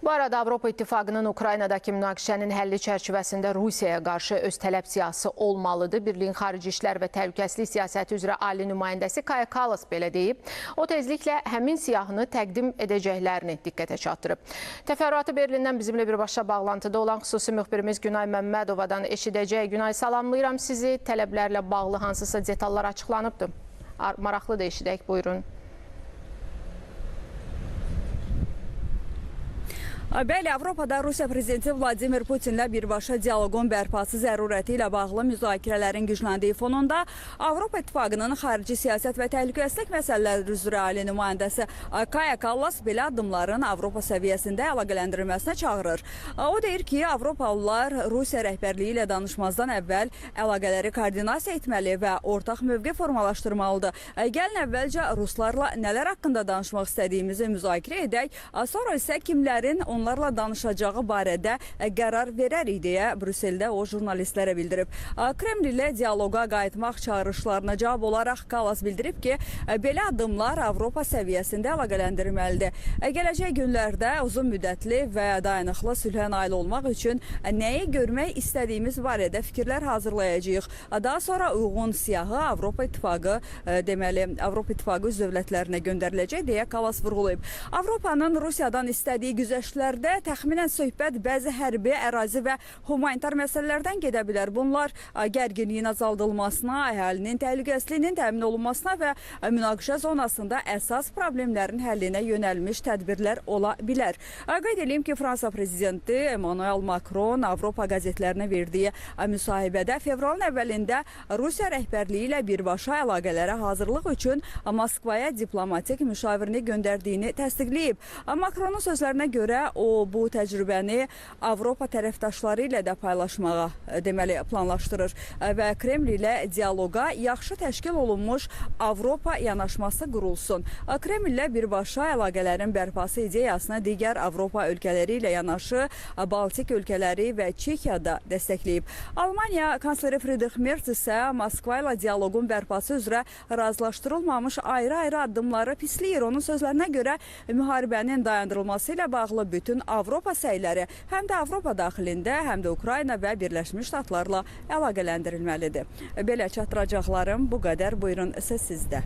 Bu arada Avropa İttifaqının Ukraynadakı münaqişənin həlli çərçivəsində Rusiyaya qarşı öz tələb siyasi olmalıdır. Birliyin Xarici İşlər və Təhlükəsizlik Siyasəti üzrə ali nümayəndəsi Kaja Kallas belə deyib. O tezliklə həmin siyahını təqdim edəcəklərini diqqətə çatdırıb. Təfərrüatı Berlindən bizimlə birbaşa bağlantıda olan xüsusi müxbirimiz Günay Məmmədovadan eşidəcək. Günay, salamlayıram sizi. Tələblərlə bağlı hansısa detallar açıqlanıbdır. Maraqlı da eşidək, buyurun. Bəli, Avropada Rusiya prezidenti Vladimir Putinlə birbaşa dialoqun bərpası zərurəti ilə bağlı müzakirələrin gücləndiyi fonunda Avropa İttifaqının xarici siyasət və təhlükəsizlik məsələləri üzrə ali nümayəndəsi Kaja Kallas belə addımların Avropa səviyyəsində əlaqələndirilməsinə çağırır. O deyir ki, Avropalılar Rusiya rəhbərliyi ilə danışmazdan əvvəl əlaqələri koordinasiya etməli və ortaq mövqe formalaşdırmalıdır. Gəlin əvvəlcə ruslarla nələr haqqında danışmaq istədiyimizi müzakirə edək, sonra isə kimlərin onlarla danışacağı barədə qərar verərik deyə Brüsseldə o jurnalistlərə bildirib. Kreml ilə dialoqa qayıtmaq çağırışlarına cavab olaraq Kallas bildirib ki, belə addımlar Avropa səviyyəsində əlaqələndirilməlidir. Gələcək günlərdə uzun müddətli və dayanıqlı sülhə nail olmaq üçün nəyi görmək istədiyimiz barədə fikirlər hazırlayacağıq. Daha sonra uyğun siyahı Avropa İttifaqı Avropa İttifaqı üzv dövlətlərinə göndəriləcək deyə Kallas vurğulayıb. Avropanın Rusiyadan istədiyi güzəştlər təxminən söhbət bəzi hərbi, ərazi və humanitar məsələlərdən gedə bilər. Bunlar gərginliyin azaldılmasına, əhalinin təhlükəsizliyinin təmin olunmasına və münaqişə zonasında əsas problemlərin həllinə yönəlmiş tədbirlər ola bilər. Qeyd edeyim ki, Fransa prezidenti Emmanuel Macron Avropa qəzetlərinə verdiyi müsahibədə fevralın əvvəlində Rusiya rəhbərliyi ilə birbaşa əlaqələrə hazırlıq üçün Moskvaya diplomatik müşavirini göndərdiyini təsdiqləyib. Macronun sözlərinə görə o bu təcrübəni Avropa tərəfdaşları ilə də paylaşmağa planlaşdırır və Kreml ilə dialoqa yaxşı təşkil olunmuş Avropa yanaşması qurulsun. Kreml ilə birbaşa əlaqələrin bərpası ideyasını digər Avropa ölkələri ilə yanaşı Baltik ölkələri və Çekiya da dəstəkləyib. Almaniya kansleri Friedrich Merz isə Moskva ilə dialoqun bərpası üzrə razılaşdırılmamış ayrı-ayrı addımları pisləyir. Onun sözlərinə görə müharibənin dayandırılması ilə bağlı bütün Avropa səyləri həm də Avropa daxilində, həm də Ukrayna və Birləşmiş Ştatlarla əlaqələndirilməlidir. Belə çatdıracaqlarım bu qədər. Buyurun, söz sizdə.